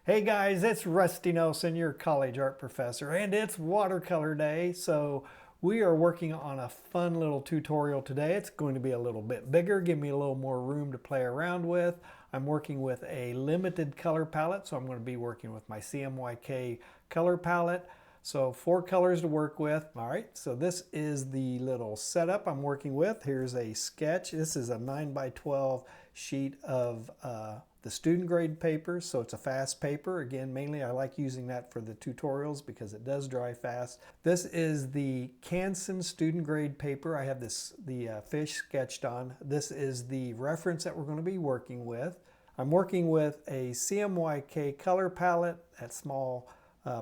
Hey guys, it's Rusty Nelson, your college art professor, and it's watercolor day. So we are working on a fun little tutorial today. It's going to be a little bit bigger, give me a little more room to play around with. I'm working with a limited color palette, so I'm going to be working with my CMYK color palette. So 4 colors to work with. All right, so this is the little setup I'm working with. Here's a sketch. This is a 9x12 sheet of the student grade paper, so it's a fast paper. Again, mainly I like using that for the tutorials because it does dry fast. This is the Canson student grade paper. I have the fish sketched on. This is the reference that we're going to be working with. I'm working with a CMYK color palette, that small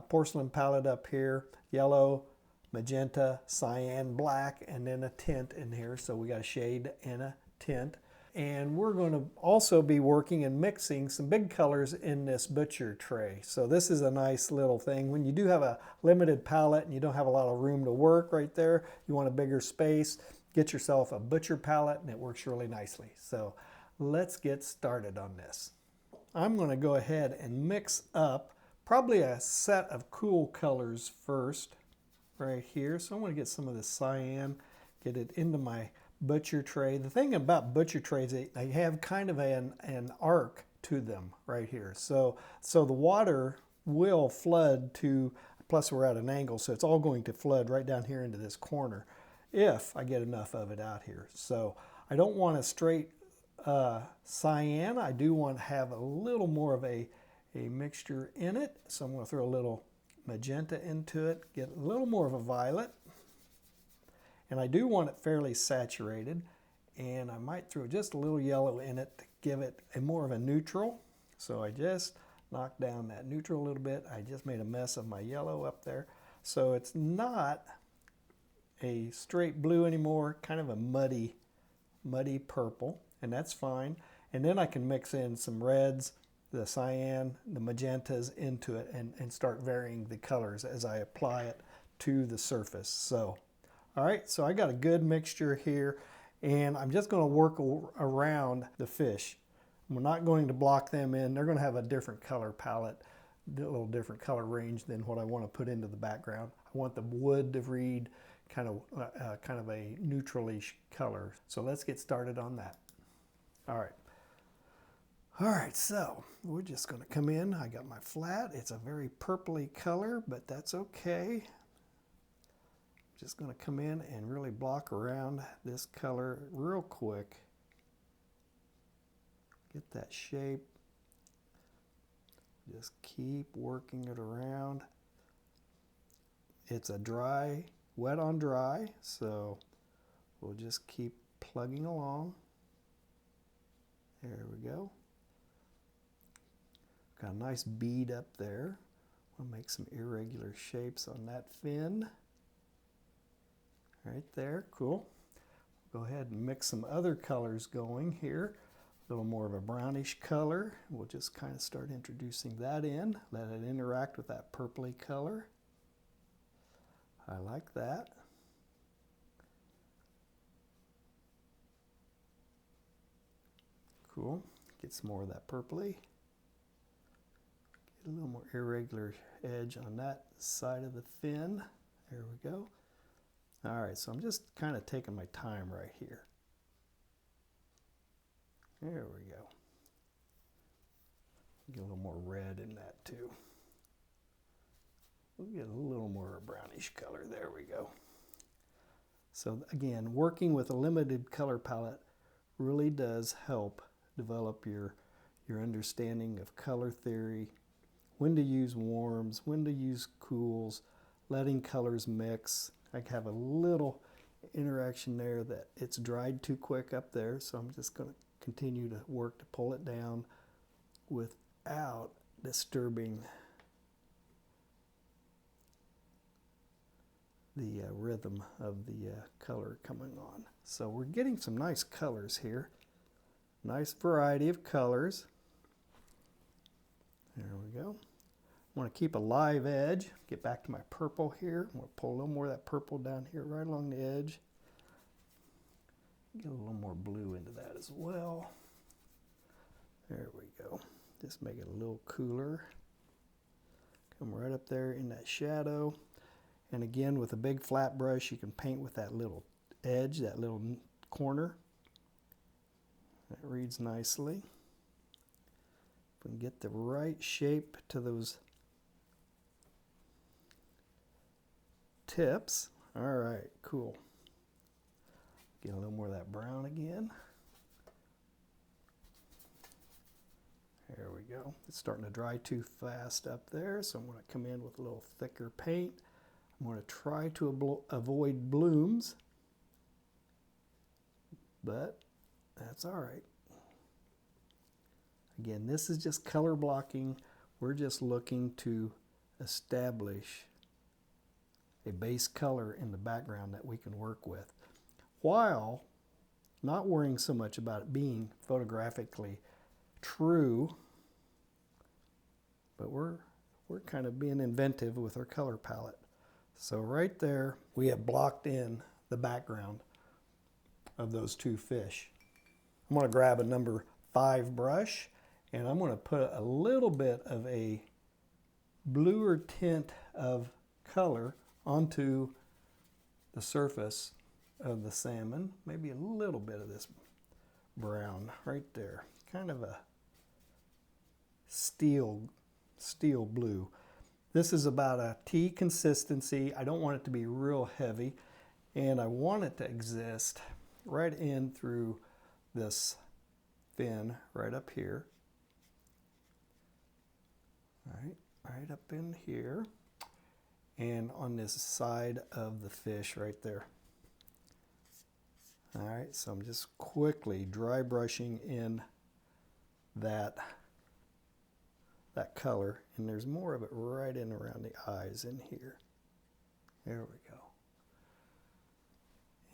porcelain palette up here, yellow, magenta, cyan, black, and then a tint in here. So we got a shade and a tint. And we're going to also be working and mixing some big colors in this butcher tray. So this is a nice little thing. When you do have a limited palette and you don't have a lot of room to work right there, you want a bigger space, get yourself a butcher palette and it works really nicely. So let's get started on this. I'm going to go ahead and mix up probably a set of cool colors first right here. So I'm going to get some of the cyan, get it into my butcher tray. The thing about butcher trays, they have kind of an arc to them right here. So the water will flood to, plus we're at an angle, so it's all going to flood right down here into this corner if I get enough of it out here. So I don't want a straight cyan. I do want to have a little more of a mixture in it. So I'm going to throw a little magenta into it, get a little more of a violet. And I do want it fairly saturated, and I might throw just a little yellow in it to give it a more of a neutral. So I just knocked down that neutral a little bit. I just made a mess of my yellow up there. So it's not a straight blue anymore, kind of a muddy purple, and that's fine. And then I can mix in some reds, the cyan, the magentas into it and start varying the colors as I apply it to the surface. So all right, so I got a good mixture here, and I'm just going to work around the fish. We're not going to block them in. They're going to have a different color palette, a little different color range than what I want to put into the background. I want the wood to read kind of a neutralish color. So let's get started on that. All right, so we're just going to come in. I got my flat. It's a very purpley color, but that's okay. Just going to come in and really block around this color real quick. Get that shape. Just keep working it around. It's a dry, wet on dry, so we'll just keep plugging along. There we go. Got a nice bead up there. We'll make some irregular shapes on that fin. Right there, cool. Go ahead and mix some other colors going here. A little more of a brownish color. We'll just kind of start introducing that in. Let it interact with that purpley color. I like that. Cool. Get some more of that purpley. Get a little more irregular edge on that side of the fin. There we go. All right, so I'm just kind of taking my time right here. There we go. Get a little more red in that too. We'll get a little more brownish color. There we go. So again, working with a limited color palette really does help develop your understanding of color theory, when to use warms, when to use cools, letting colors mix. I have a little interaction there that it's dried too quick up there, so I'm just going to continue to work to pull it down without disturbing the rhythm of the color coming on. So we're getting some nice colors here. Nice variety of colors. There we go. I want to keep a live edge. Get back to my purple here. I'm going to pull a little more of that purple down here right along the edge. Get a little more blue into that as well. There we go. Just make it a little cooler. Come right up there in that shadow. And again, with a big flat brush, you can paint with that little edge, that little corner. That reads nicely. If we can get the right shape to those tips. All right, cool. Get a little more of that brown again. There we go. It's starting to dry too fast up there, so I'm going to come in with a little thicker paint. I'm going to try to avoid blooms, but that's all right. Again, this is just color blocking. We're just looking to establish a base color in the background that we can work with, while not worrying so much about it being photographically true, but we're kind of being inventive with our color palette. So right there, we have blocked in the background of those two fish. I'm going to grab a number 5 brush, and I'm going to put a little bit of a bluer tint of color onto the surface of the salmon. Maybe a little bit of this brown right there. Kind of a steel blue. This is about a tea consistency. I don't want it to be real heavy, and I want it to exist right in through this fin right up here. All right, right up in here, and on this side of the fish right there. All right, so I'm just quickly dry brushing in that color, and there's more of it right in around the eyes in here. There we go.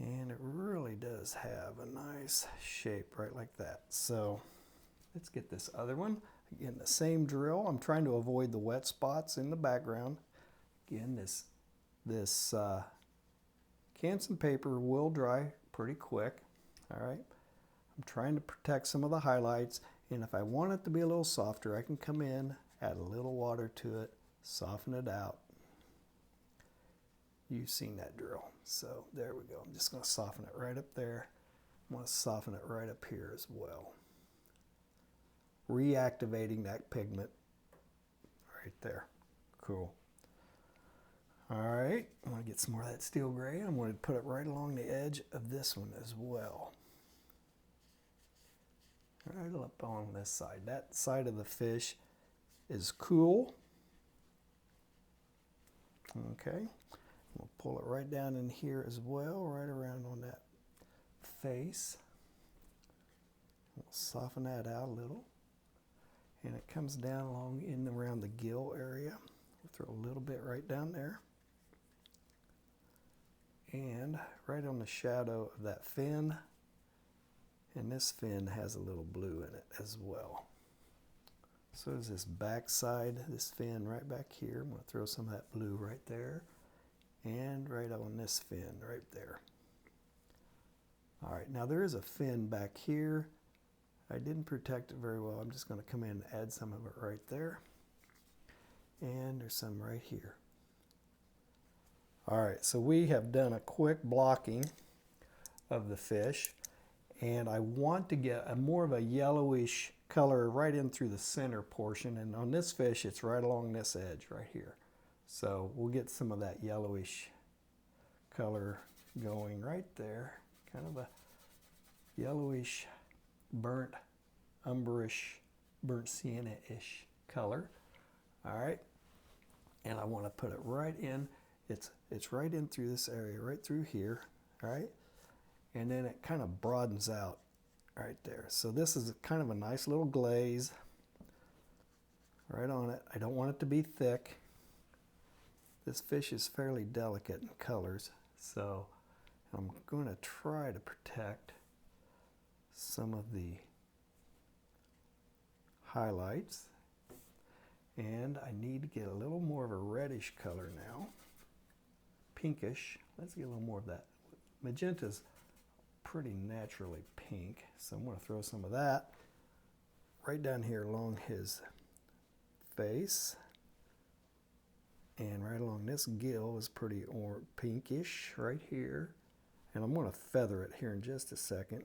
And it really does have a nice shape right like that. So let's get this other one. Again, the same drill. I'm trying to avoid the wet spots in the background. Again, this canson paper will dry pretty quick. All right. I'm trying to protect some of the highlights, and if I want it to be a little softer, I can come in, add a little water to it, soften it out. You've seen that drill. So there we go. I'm just going to soften it right up there. I'm going to soften it right up here as well. Reactivating that pigment right there. Cool. All right, I'm going to get some more of that steel gray. I'm going to put it right along the edge of this one as well. Right up on this side. That side of the fish is cool. Okay, we'll pull it right down in here as well, right around on that face. We'll soften that out a little. And it comes down along in around the gill area. We'll throw a little bit right down there. And right on the shadow of that fin. And this fin has a little blue in it as well. So is this back side, this fin right back here. I'm going to throw some of that blue right there. And right on this fin right there. All right, now there is a fin back here. I didn't protect it very well. I'm just going to come in and add some of it right there. And there's some right here. All right, so we have done a quick blocking of the fish, and I want to get a more of a yellowish color right in through the center portion, and on this fish it's right along this edge right here. So we'll get some of that yellowish color going right there, kind of a yellowish, burnt umberish, burnt sienna-ish color. All right, and I want to put it right in. It's right in through this area, right through here, all right? And then it kind of broadens out right there. So this is kind of a nice little glaze right on it. I don't want it to be thick. This fish is fairly delicate in colors, so I'm going to try to protect some of the highlights. And I need to get a little more of a reddish color now. Pinkish. Let's get a little more of that. Magenta's pretty naturally pink, so I'm going to throw some of that right down here along his face. And right along this gill is pretty pinkish right here. And I'm going to feather it here in just a second.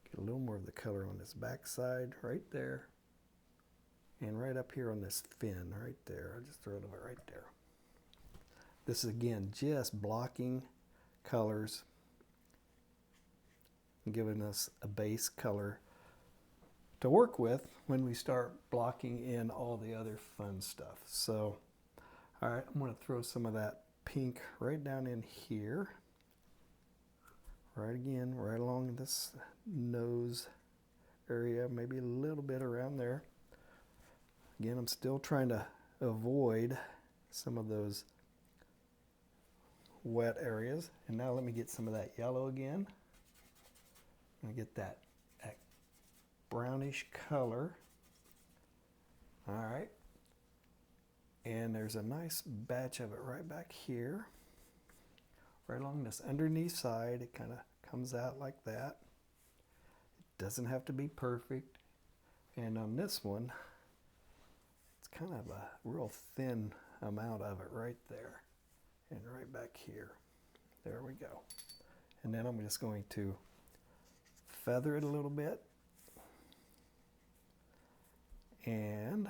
Get a little more of the color on this back side right there. And right up here on this fin right there. I'll just throw it right there. This is again just blocking colors, giving us a base color to work with when we start blocking in all the other fun stuff. So, all right, I'm going to throw some of that pink right down in here. Right again, right along this nose area, maybe a little bit around there. Again, I'm still trying to avoid some of those wet areas. And now let me get some of that yellow again. I'm going to get that brownish color. All right. And there's a nice batch of it right back here. Right along this underneath side, it kind of comes out like that. It doesn't have to be perfect. And on this one, it's kind of a real thin amount of it right there. And right back here. There we go. And then I'm just going to feather it a little bit. And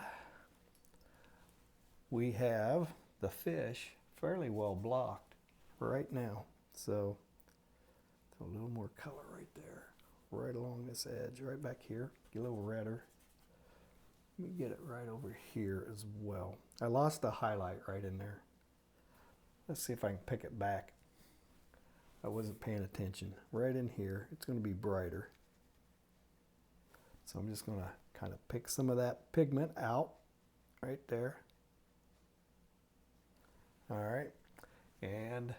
we have the fish fairly well blocked right now. So a little more color right there, right along this edge, right back here. Get a little redder. Let me get it right over here as well. I lost the highlight right in there. Let's see if I can pick it back. I wasn't paying attention. Right in here, it's going to be brighter. So I'm just going to kind of pick some of that pigment out right there. All right, and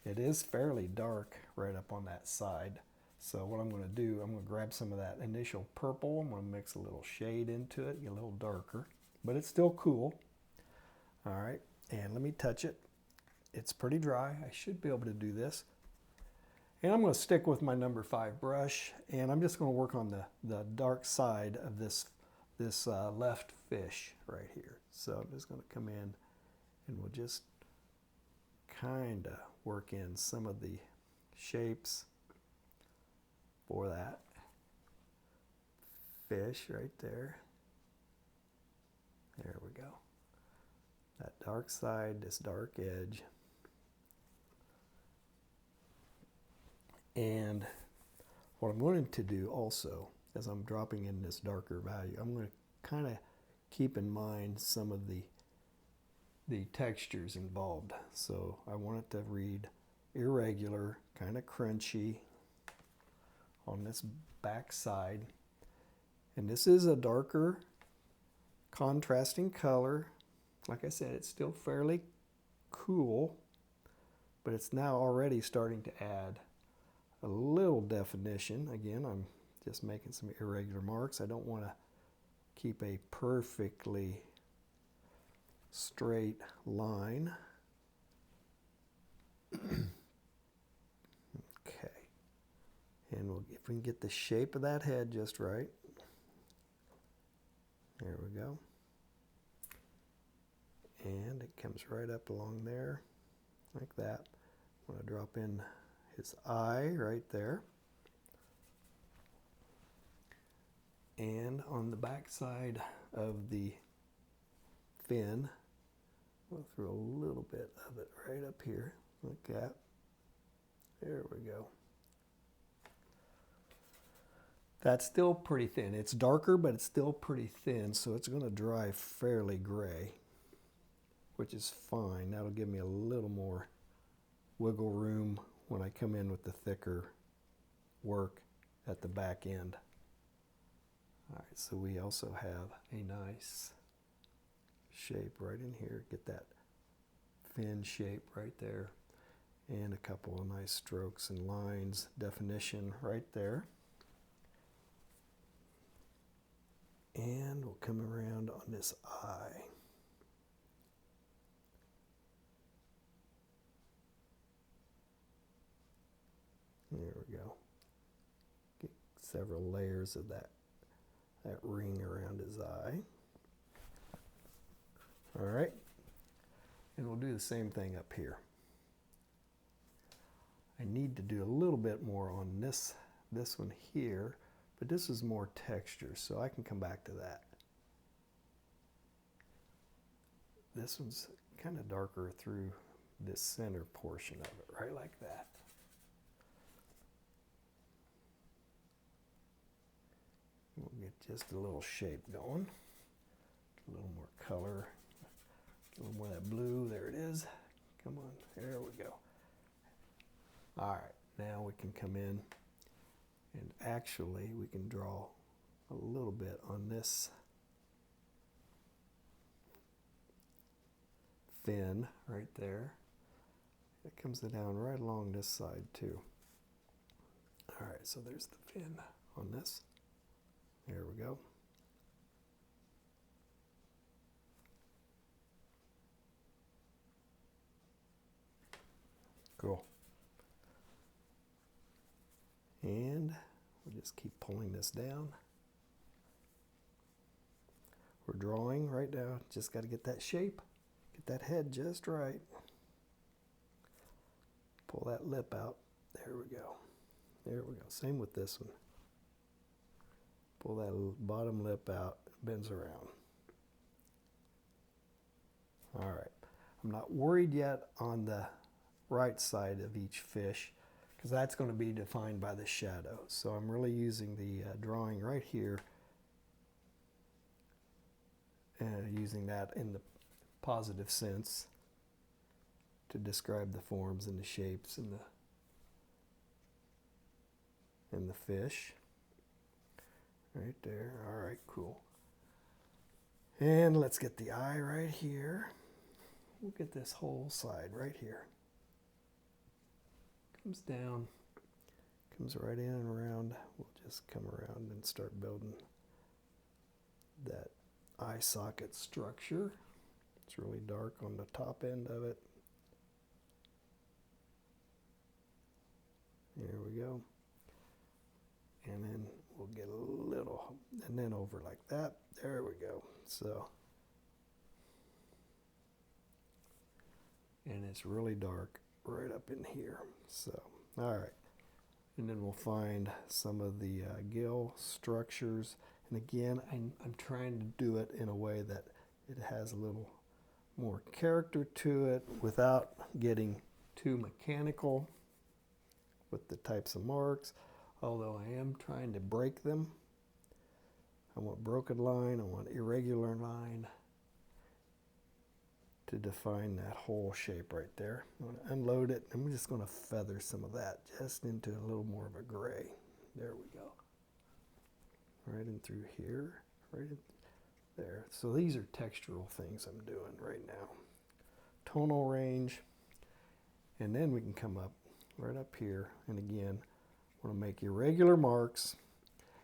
it is fairly dark right up on that side. So what I'm going to do, I'm going to grab some of that initial purple. I'm going to mix a little shade into it, get a little darker, but it's still cool. All right, and let me touch it. It's pretty dry. I should be able to do this. And I'm going to stick with my number 5 brush, and I'm just going to work on the dark side of this left fish right here. So I'm just going to come in and we'll just kind of work in some of the shapes for that fish right there. There we go. That dark side, this dark edge. And what I'm going to do also, as I'm dropping in this darker value, I'm going to kind of keep in mind some of the textures involved. So I want it to read irregular, kind of crunchy on this back side. And this is a darker contrasting color. Like I said, it's still fairly cool, but it's now already starting to add a little definition. Again, I'm just making some irregular marks. I don't want to keep a perfectly straight line. Okay. And if we can get the shape of that head just right. There we go. And it comes right up along there like that. I'm going to drop in his eye right there. And on the back side of the fin, we'll throw a little bit of it right up here, like that. There we go. That's still pretty thin. It's darker, but it's still pretty thin, so it's going to dry fairly gray, which is fine. That'll give me a little more wiggle room when I come in with the thicker work at the back end. All right, so we also have a nice shape right in here. Get that fin shape right there. And a couple of nice strokes and lines, definition right there. And we'll come around on this eye. There we go. Get several layers of that ring around his eye. All right. we'll do the same thing up here. I need to do a little bit more on this one here, but this is more texture, so I can come back to that. This one's kind of darker through this center portion of it, right like that. We'll get just a little shape going. A little more color. A little more of that blue. There it is. Come on. There we go. All right. Now we can come in and actually we can draw a little bit on this fin right there. It comes down right along this side too. All right. So there's the fin on this. There we go. Cool. And we'll just keep pulling this down. We're drawing right now. Just got to get that shape, get that head just right. Pull that lip out. There we go. There we go. Same with this one. Pull that bottom lip out, bends around. All right. I'm not worried yet on the right side of each fish because that's going to be defined by the shadow. So I'm really using the drawing right here and using that in the positive sense to describe the forms and the shapes and the fish. Right there. All right, cool. And let's get the eye right here. We'll get this whole side right here. Comes down, comes right in and around. We'll just come around and start building that eye socket structure. It's really dark on the top end of it. There we go. And then we'll get a little, and then over like that. There we go. So, and it's really dark right up in here. So, all right. And then we'll find some of the gill structures. And again, I'm trying to do it in a way that it has a little more character to it without getting too mechanical with the types of marks. Although I am trying to break them. I want broken line, I want irregular line to define that whole shape right there. I'm going to unload it, and I'm just going to feather some of that just into a little more of a gray. There we go. Right in through here, right in there. So these are textural things I'm doing right now. Tonal range, and then we can come up right up here, and again, I want to make irregular marks.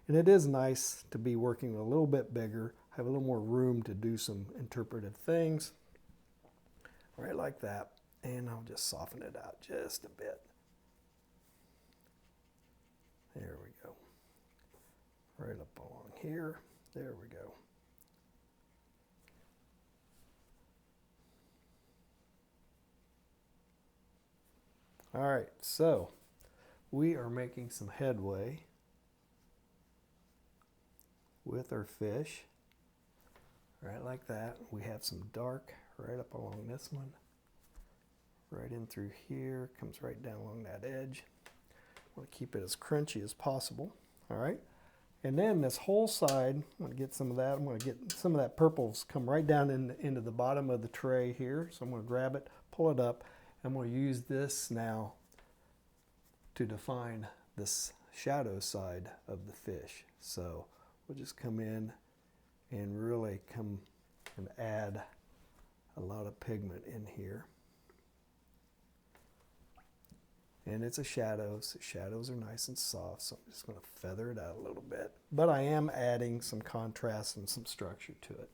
And it is nice to be working a little bit bigger, have a little more room to do some interpretive things. Right like that. And I'll just soften it out just a bit. There we go. Right up along here. There we go. All right, so we are making some headway with our fish, right like that. We have some dark right up along this one, right in through here, comes right down along that edge. I want to keep it as crunchy as possible, all right? And then this whole side, I'm going to get some of that. I'm going to get some of that purples come right down into the bottom of the tray here. So I'm going to grab it, pull it up, and I'm going to use this now to define this shadow side of the fish. So we'll just come in and really come and add a lot of pigment in here. And it's a shadow, so shadows are nice and soft, so I'm just going to feather it out a little bit. But I am adding some contrast and some structure to it.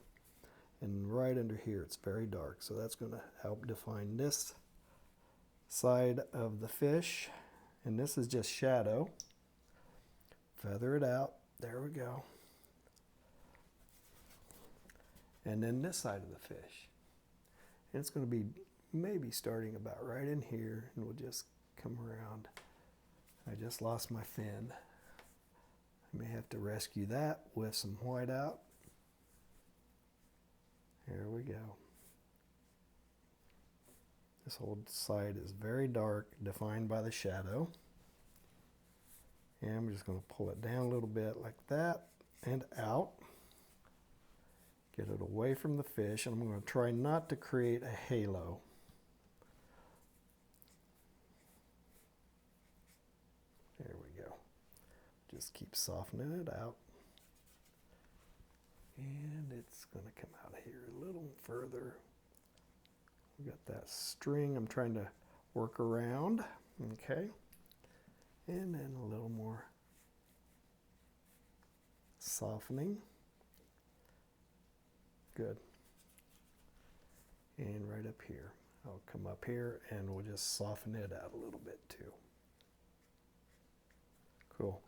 And right under here, it's very dark, so that's going to help define this side of the fish. And this is just shadow. Feather it out. There we go. And then this side of the fish. And it's going to be maybe starting about right in here, and we'll just come around. I just lost my fin. I may have to rescue that with some white out. There we go. This whole side is very dark, defined by the shadow. And I'm just going to pull it down a little bit like that and out. Get it away from the fish, and I'm going to try not to create a halo. There we go. Just keep softening it out. And it's going to come out of here a little further. We got that string I'm trying to work around. Okay. And then a little more softening. Good. And right up here. I'll come up here and we'll just soften it out a little bit too. Cool.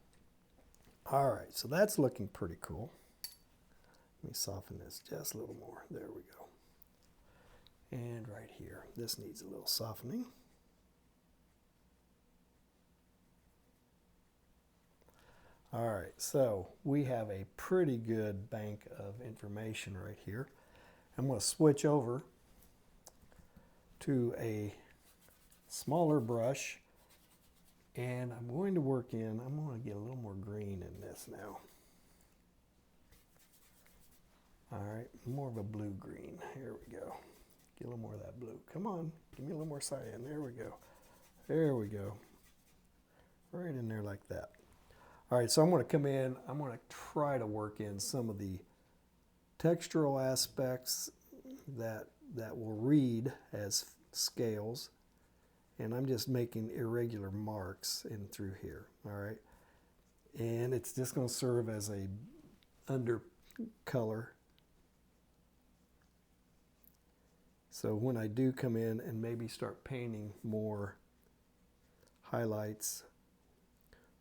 All right, so that's looking pretty cool. Let me soften this just a little more. There we go. And right here, this needs a little softening. All right, so we have a pretty good bank of information right here. I'm going to switch over to a smaller brush, and I'm going to work in, I'm going to get a little more green in this now. All right, more of a blue green. Here we go. Get a little more of that blue. Come on, give me a little more cyan. There we go. There we go. Right in there like that. All right, so I'm going to come in, I'm going to try to work in some of the textural aspects that will read as scales, and I'm just making irregular marks in through here, all right? And it's just going to serve as a undercolor. So when I do come in and maybe start painting more highlights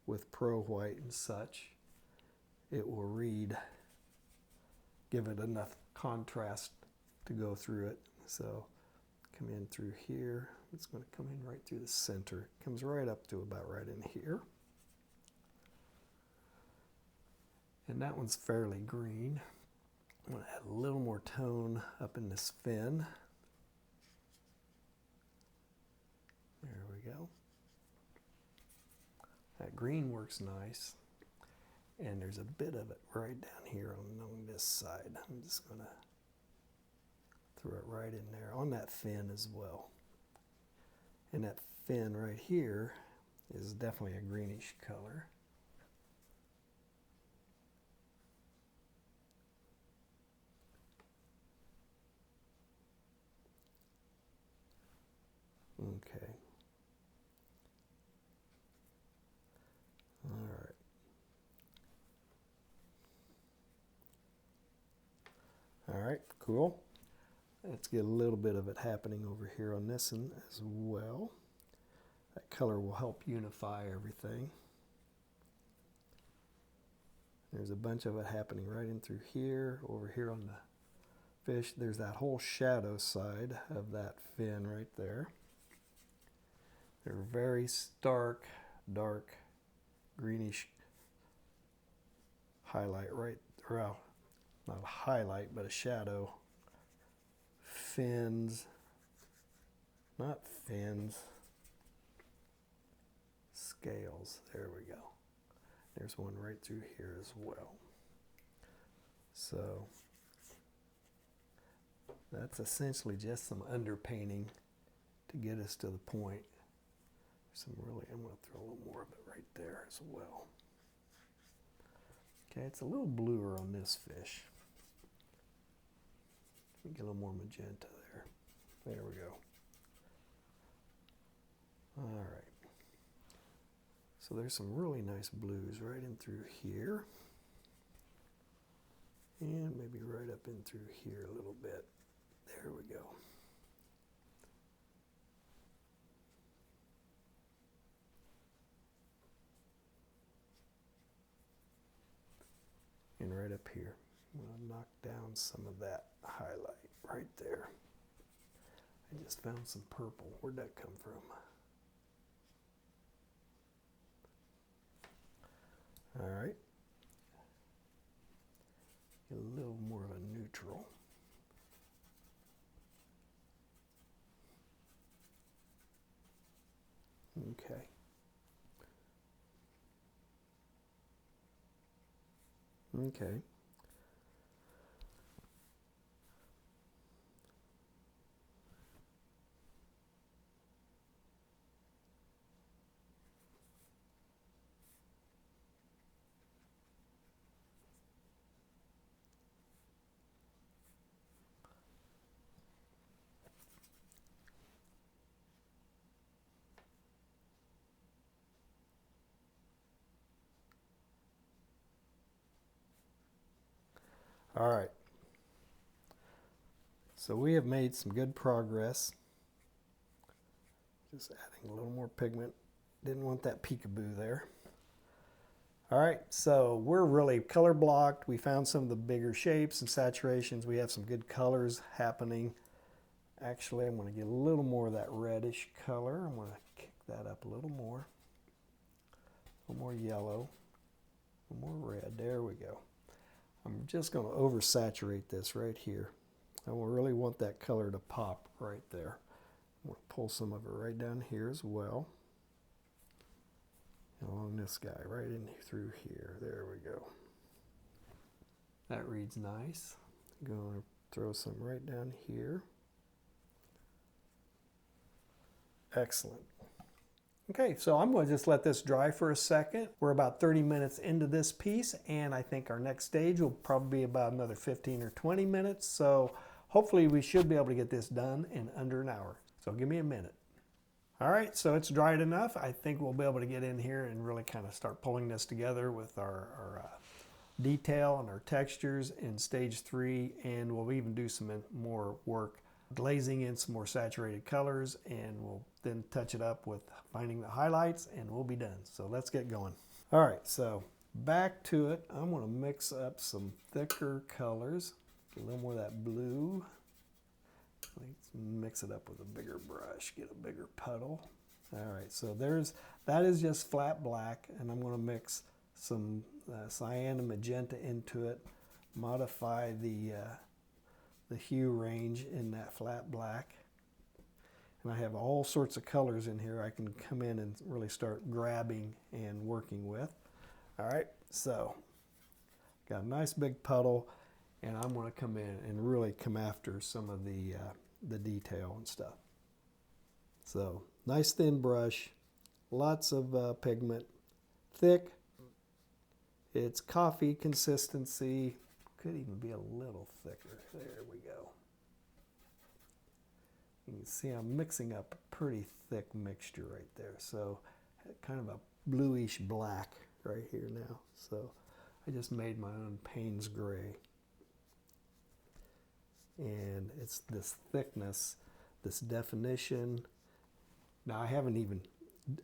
with Pro White and such, it will read, give it enough contrast to go through it. So come in through here. It's going to come in right through the center. It comes right up to about right in here. And that one's fairly green. I'm going to add a little more tone up in this fin. There we go. That green works nice. And there's a bit of it right down here along this side. I'm just going to throw it right in there on that fin as well. And that fin right here is definitely a greenish color. Okay. All right. All right, cool. Let's get a little bit of it happening over here on this one as well. That color will help unify everything. There's a bunch of it happening right in through here, over here on the fish. There's that whole shadow side of that fin right there. They're very stark, dark, greenish highlight right, well, not a highlight, but a shadow. Fins, not fins, scales. There we go. There's one right through here as well. So that's essentially just some underpainting to get us to the point. Some really, I'm going to throw a little more of it right there as well. Okay, it's a little bluer on this fish. Let me get a little more magenta there. There we go. All right. So there's some really nice blues right in through here. And maybe right up in through here a little bit. There we go. And right up here, I'm going to knock down some of that highlight right there. I just found some purple. Where'd that come from? All right. Get a little more of a neutral. Okay. Okay. All right. So we have made some good progress. Just adding a little more pigment. Didn't want that peekaboo there. All right, so we're really color blocked. We found some of the bigger shapes and saturations. We have some good colors happening. Actually, I'm going to get a little more of that reddish color. I'm going to kick that up a little more. A little more yellow, a little more red. There we go. I'm just going to oversaturate this right here. I really want that color to pop right there. I'm going to pull some of it right down here as well. Along this guy, right in through here. There we go. That reads nice. I'm going to throw some right down here. Excellent. Okay, so I'm going to just let this dry for a second. We're about 30 minutes into this piece, and I think our next stage will probably be about another 15 or 20 minutes. So hopefully we should be able to get this done in under an hour. So give me a minute. All right, so it's dried enough. I think we'll be able to get in here and really kind of start pulling this together with our detail and our textures in stage 3, and we'll even do some more work glazing in some more saturated colors, and we'll then touch it up with finding the highlights, and we'll be done. So let's get going. All right, so back to it. I'm going to mix up some thicker colors, get a little more of that blue. Let's mix it up with a bigger brush, get a bigger puddle. All right, so that is just flat black, and I'm going to mix some cyan and magenta into it, modify the hue range in that flat black. And I have all sorts of colors in here I can come in and really start grabbing and working with. All right, so got a nice big puddle, and I'm going to come in and really come after some of the detail and stuff. So nice thin brush, lots of pigment, thick. It's coffee consistency, could even be a little thicker. There we go. You can see I'm mixing up a pretty thick mixture right there. So kind of a bluish black right here now. So I just made my own Payne's gray. And it's this thickness, this definition. Now I haven't even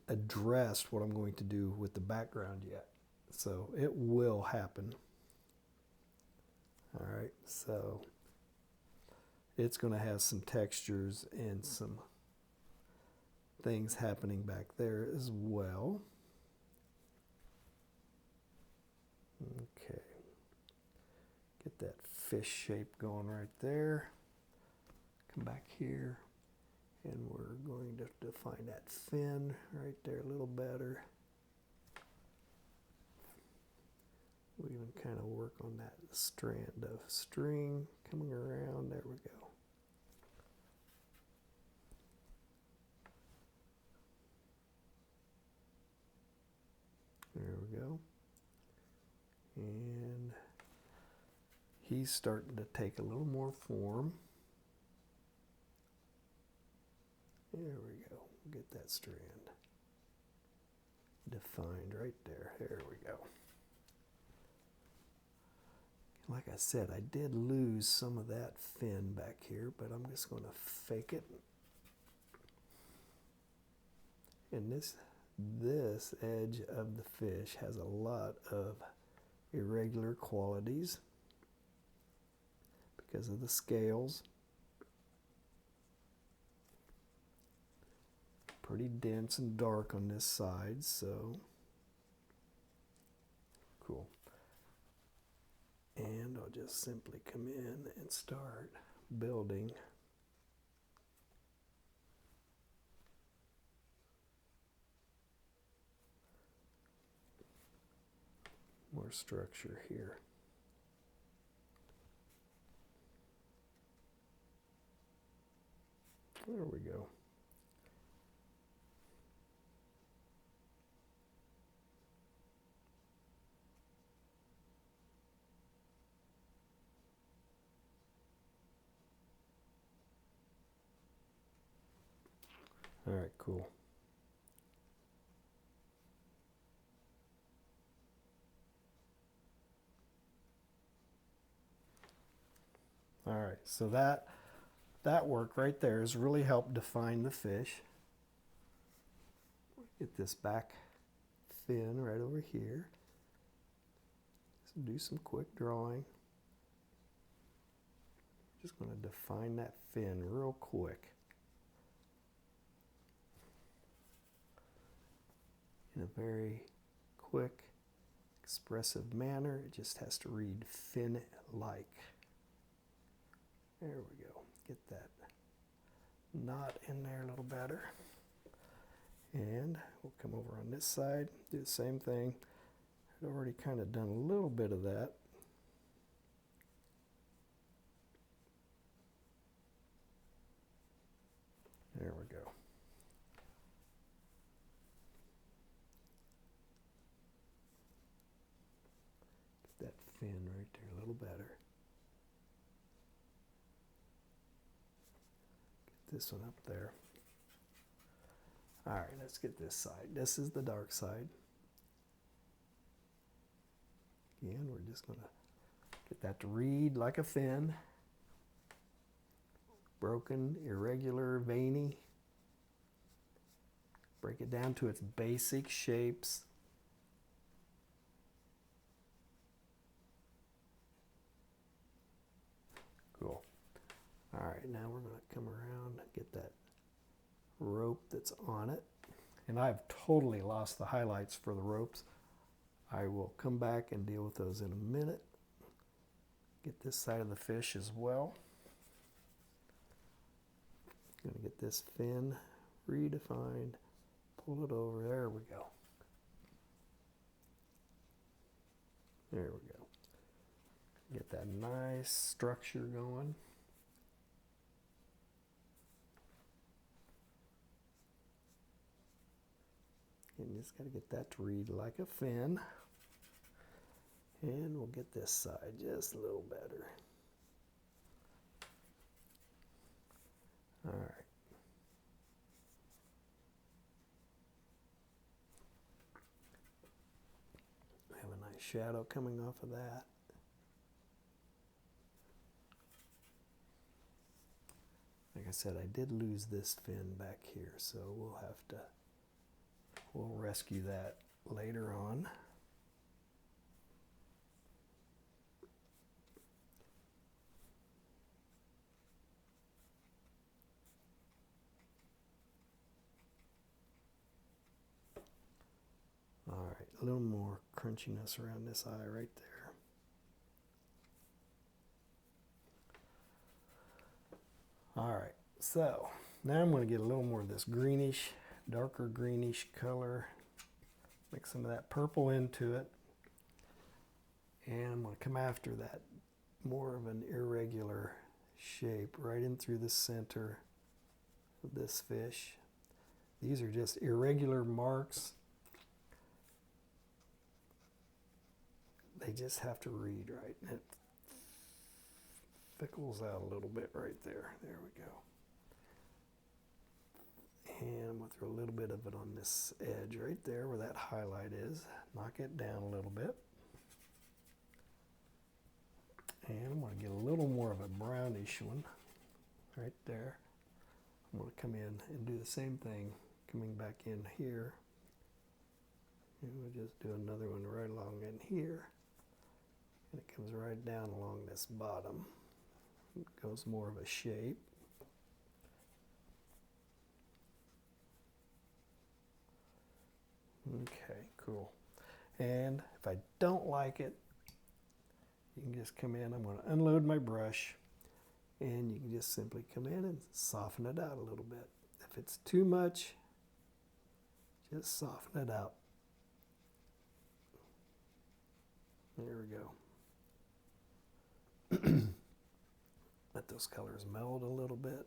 addressed what I'm going to do with the background yet. So it will happen. All right, so it's going to have some textures and some things happening back there as well. Okay, get that fish shape going right there. Come back here, and we're going to define that fin right there a little better. We even kind of work on that strand of string coming around. There we go. There we go. And he's starting to take a little more form. There we go. Get that strand defined right there. There we go. Like I said, I did lose some of that fin back here, but I'm just going to fake it. And this edge of the fish has a lot of irregular qualities because of the scales. pretty dense and dark on this side, so cool. And I'll just simply come in and start building more structure here. There we go. All right, cool. All right, so that work right there has really helped define the fish. Get this back fin right over here. Just do some quick drawing. Just going to define that fin real quick. In a very quick, expressive manner. It just has to read fin-like. There we go. Get that knot in there a little better. And we'll come over on this side, do the same thing. I'd already kind of done a little bit of that. There we go. Get that fin right there a little better. Get this one up there. All right, let's get this side. This is the dark side. Again, we're just going to get that to read like a fin. Broken, irregular, veiny. Break it down to its basic shapes. Cool. All right, now we're going to come around and get that rope that's on it. And I've totally lost the highlights for the ropes. I will come back and deal with those in a minute. Get this side of the fish as well. I'm going to get this fin redefined, pull it over, there we go. There we go. Get that nice structure going. And you just got to get that to read like a fin. And we'll get this side just a little better. All right. We have a nice shadow coming off of that. Like I said, I did lose this fin back here, so we'll rescue that later on. All right, a little more crunchiness around this eye right there. All right, so now I'm going to get a little more of this greenish, darker greenish color. Mix some of that purple into it. And I'm going to come after that more of an irregular shape right in through the center of this fish. These are just irregular marks. They just have to read right. It fickles out a little bit right there. There we go. And I'm going to throw a little bit of it on this edge right there where that highlight is. Knock it down a little bit. And I'm going to get a little more of a brownish one right there. I'm going to come in and do the same thing, coming back in here. And we'll just do another one right along in here. And it comes right down along this bottom. It goes more of a shape. Okay, cool. And if I don't like it, you can just come in. I'm going to unload my brush, and you can just simply come in and soften it out a little bit. If it's too much, just soften it out. There we go. Let those colors meld a little bit.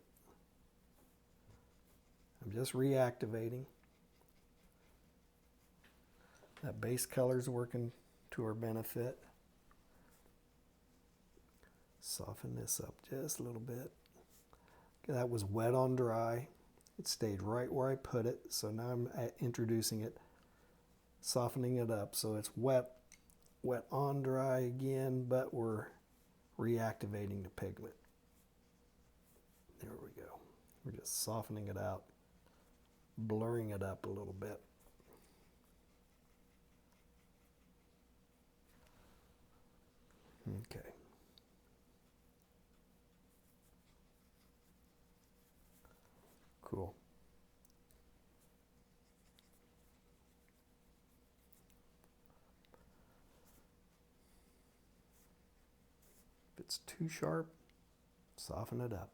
I'm just reactivating. That base color's working to our benefit. Soften this up just a little bit. Okay, that was wet on dry. It stayed right where I put it, so now I'm introducing it, softening it up. So it's wet on dry again, but we're reactivating the pigment. There we go. We're just softening it out, blurring it up a little bit. Okay. Cool. If it's too sharp, soften it up.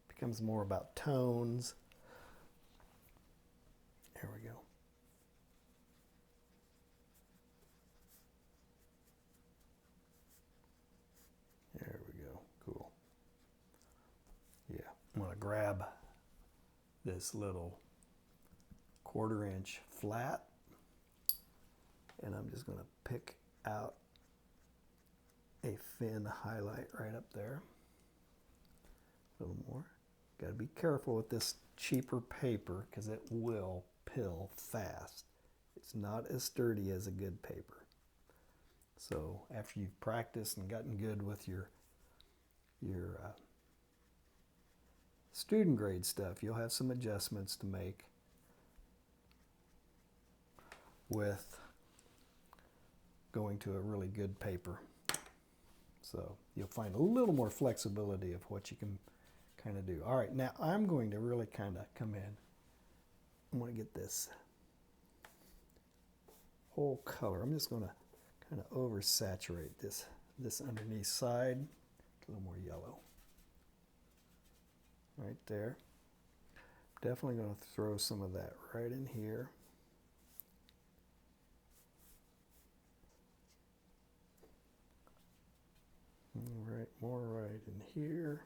Becomes more about tones. There we go. There we go. Cool. Yeah, I'm going to grab this little 1/4 inch flat, and I'm just going to pick out a thin highlight right up there. A little more. Got to be careful with this cheaper paper because it will pill fast. It's not as sturdy as a good paper. So after you've practiced and gotten good with your student grade stuff, you'll have some adjustments to make with going to a really good paper. So you'll find a little more flexibility of what you can kind of do. All right, now I'm going to really kind of come in. I'm going to get this whole color. I'm just going to kind of oversaturate this underneath side. A little more yellow. Right there. Definitely going to throw some of that right in here. Right, more right in here.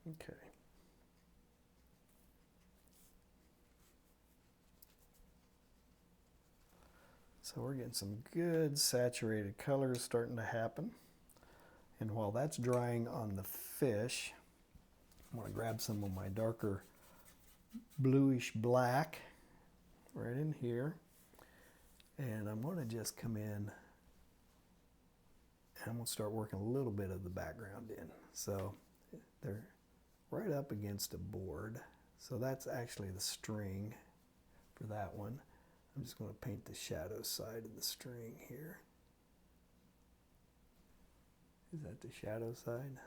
Okay. So we're getting some good saturated colors starting to happen. And while that's drying on the fish, I'm going to grab some of my darker bluish black right in here. And I'm going to just come in and I'm going to start working a little bit of the background in. So they're right up against a board. So that's actually the string for that one. I'm just going to paint the shadow side of the string here. Is that the shadow side?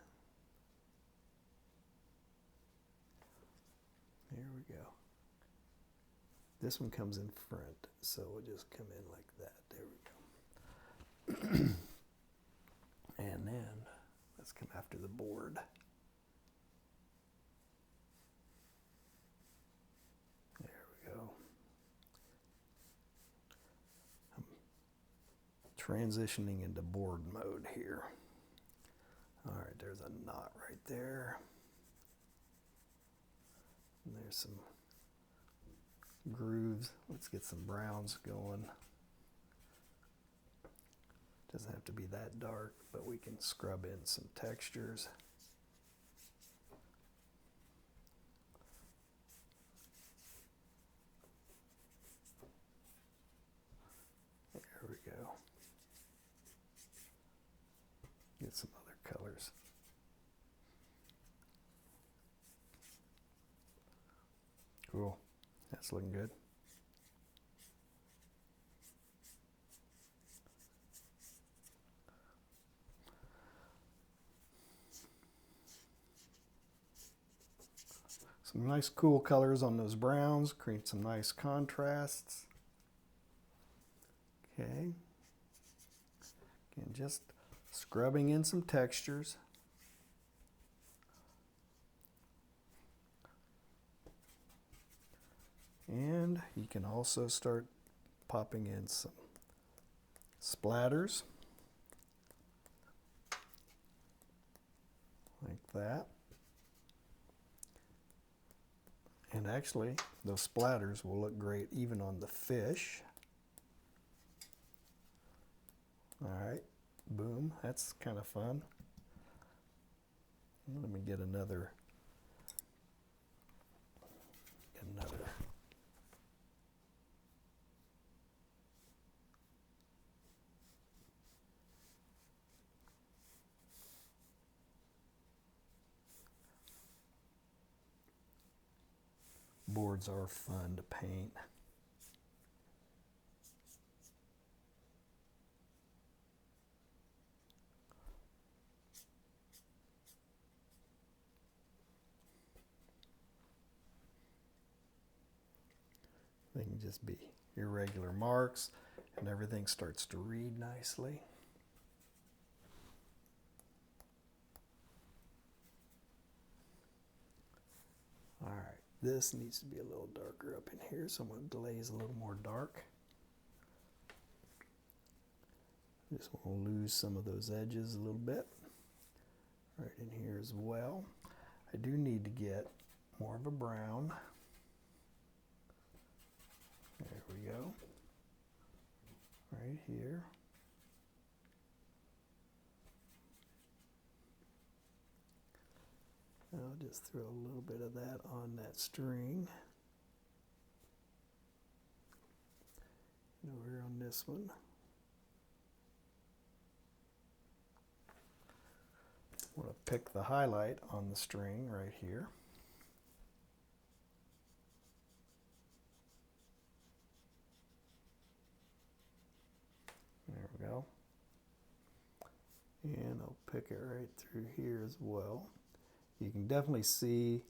There we go. This one comes in front, so we'll just come in like that. There we go. And then let's come after the board. There we go. I'm transitioning into board mode here. All right, there's a knot right there. And there's some grooves. Let's get some browns going. Doesn't have to be that dark, but we can scrub in some textures. There we go. Get some other colors. Cool. That's looking good. Some nice cool colors on those browns, create some nice contrasts. Okay. Again, just scrubbing in some textures. And you can also start popping in some splatters, like that. And actually, those splatters will look great even on the fish. All right, boom, that's kind of fun. Let me get another. Boards are fun to paint. They can just be irregular marks and everything starts to read nicely. All right, this needs to be a little darker up in here, so I'm going to glaze a little more dark. Just want to lose some of those edges a little bit. Right in here as well. I do need to get more of a brown. There we go. Right here. I'll just throw a little bit of that on that string. And over here on this one. I want to pick the highlight on the string right here. There we go. And I'll pick it right through here as well. You can definitely see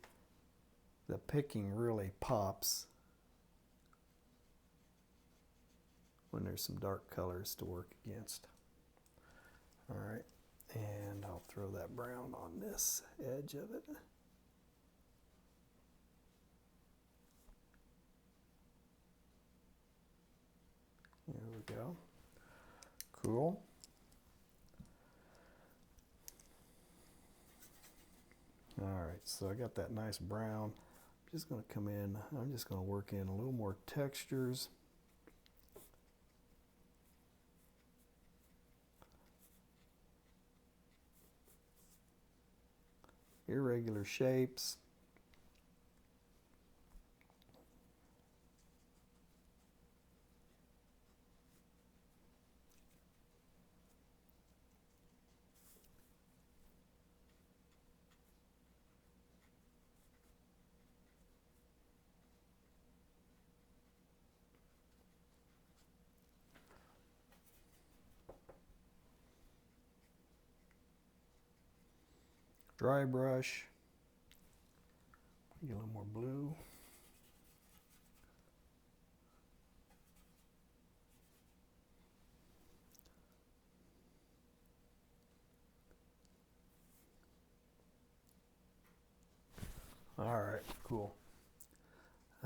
the picking really pops when there's some dark colors to work against. All right, and I'll throw that brown on this edge of it. There we go. Cool. All right, so I got that nice brown. I'm just going to come in, I'm just going to work in a little more textures. Irregular shapes. Dry brush. Get a little more blue. All right, cool.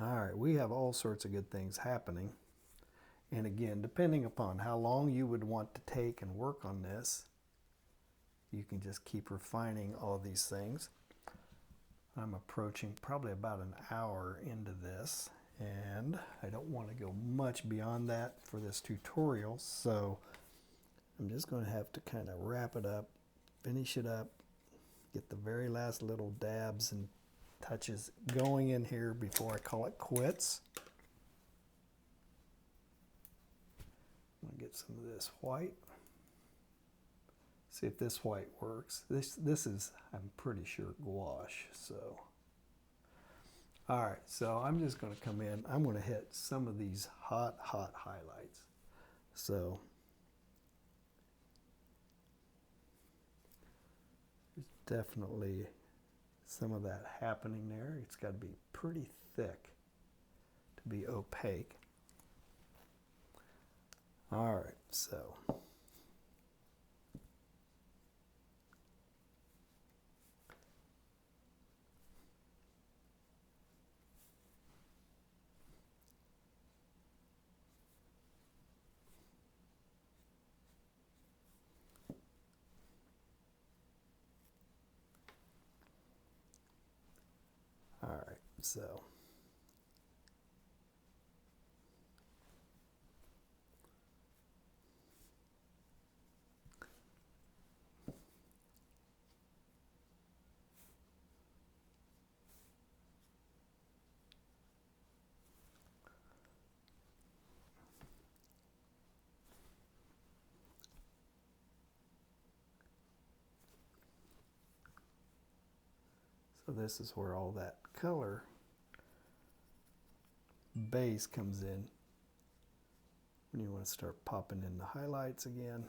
All right, we have all sorts of good things happening. And again, depending upon how long you would want to take and work on this, you can just keep refining all these things. I'm approaching probably about an hour into this, and I don't want to go much beyond that for this tutorial, so I'm just going to have to kind of wrap it up, finish it up, get the very last little dabs and touches going in here before I call it quits. I'm going to get some of this white. See if this white works. This is, I'm pretty sure, gouache. So, all right, so I'm just going to come in. I'm going to hit some of these hot highlights. So, there's definitely some of that happening there. It's got to be pretty thick to be opaque. All right, so So this is where all that color base comes in. When you want to start popping in the highlights again.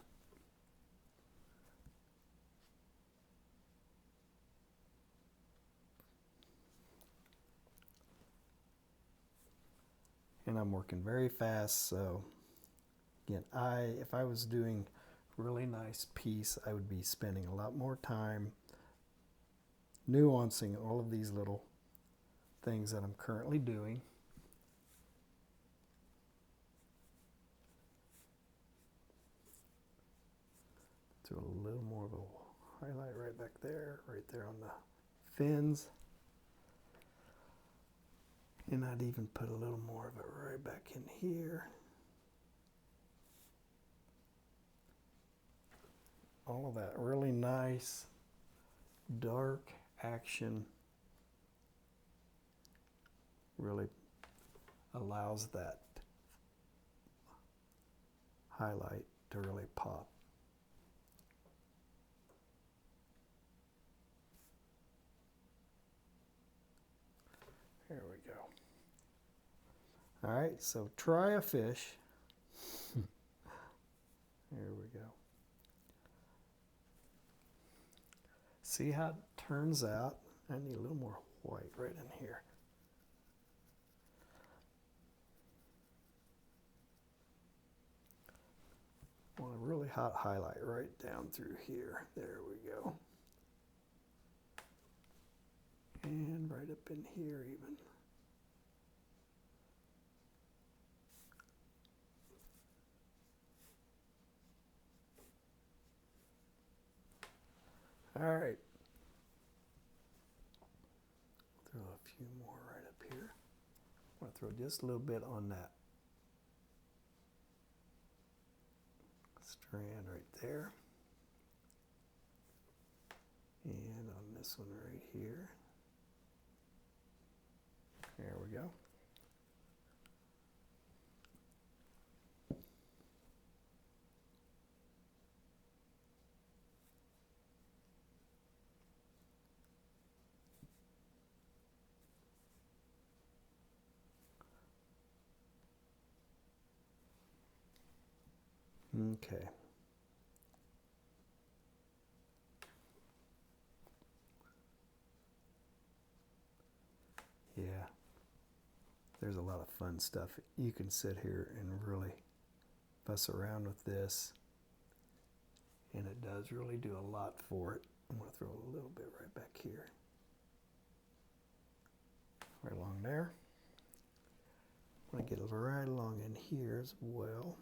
And I'm working very fast, so again, if I was doing a really nice piece, I would be spending a lot more time nuancing all of these little things that I'm currently doing. Do a little more of a highlight right back there, right there on the fins. And I'd even put a little more of it right back in here. All of that really nice, dark action really allows that highlight to really pop. There we go. All right, so try a fish. There we go. See how it turns out? I need a little more white right in here. I want a really hot highlight right down through here. There we go. And right up in here even. All right. Throw a few more right up here. I want to throw just a little bit on that strand right there. And on this one right here. There we go. Okay. Yeah. There's a lot of fun stuff. You can sit here and really fuss around with this. And it does really do a lot for it. I'm going to throw a little bit right back here. Right along there. I'm going to get it right along in here as well.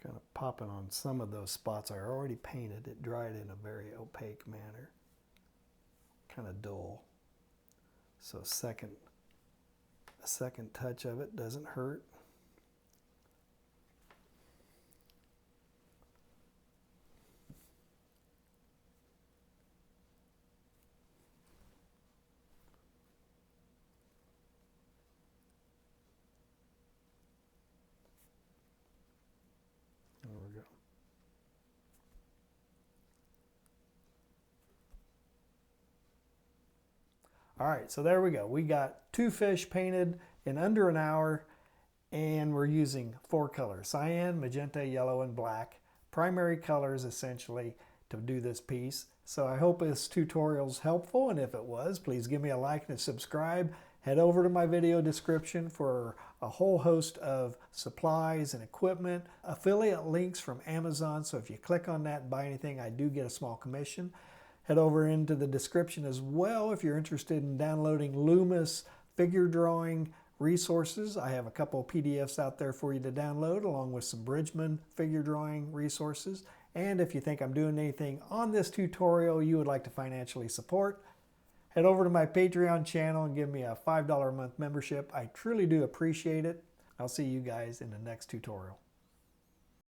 Kind of popping on some of those spots I already painted. It dried in a very opaque manner. Kind of dull. So a second touch of it doesn't hurt. There we go. All right, so there we go. We got 2 fish painted in under an hour, And we're using 4 colors: cyan, magenta, yellow, and black. Primary colors essentially to do this piece. So I hope this tutorial is helpful, and if it was, please give me a like and a subscribe. Head over to my video description for a whole host of supplies and equipment, affiliate links from Amazon, so if you click on that and buy anything, I do get a small commission. Head over into the description as well if you're interested in downloading Loomis figure drawing resources. I have a couple of PDFs out there for you to download, along with some Bridgman figure drawing resources. And if you think I'm doing anything on this tutorial you would like to financially support, head over to my Patreon channel and give me a $5 a month membership. I truly do appreciate it. I'll see you guys in the next tutorial.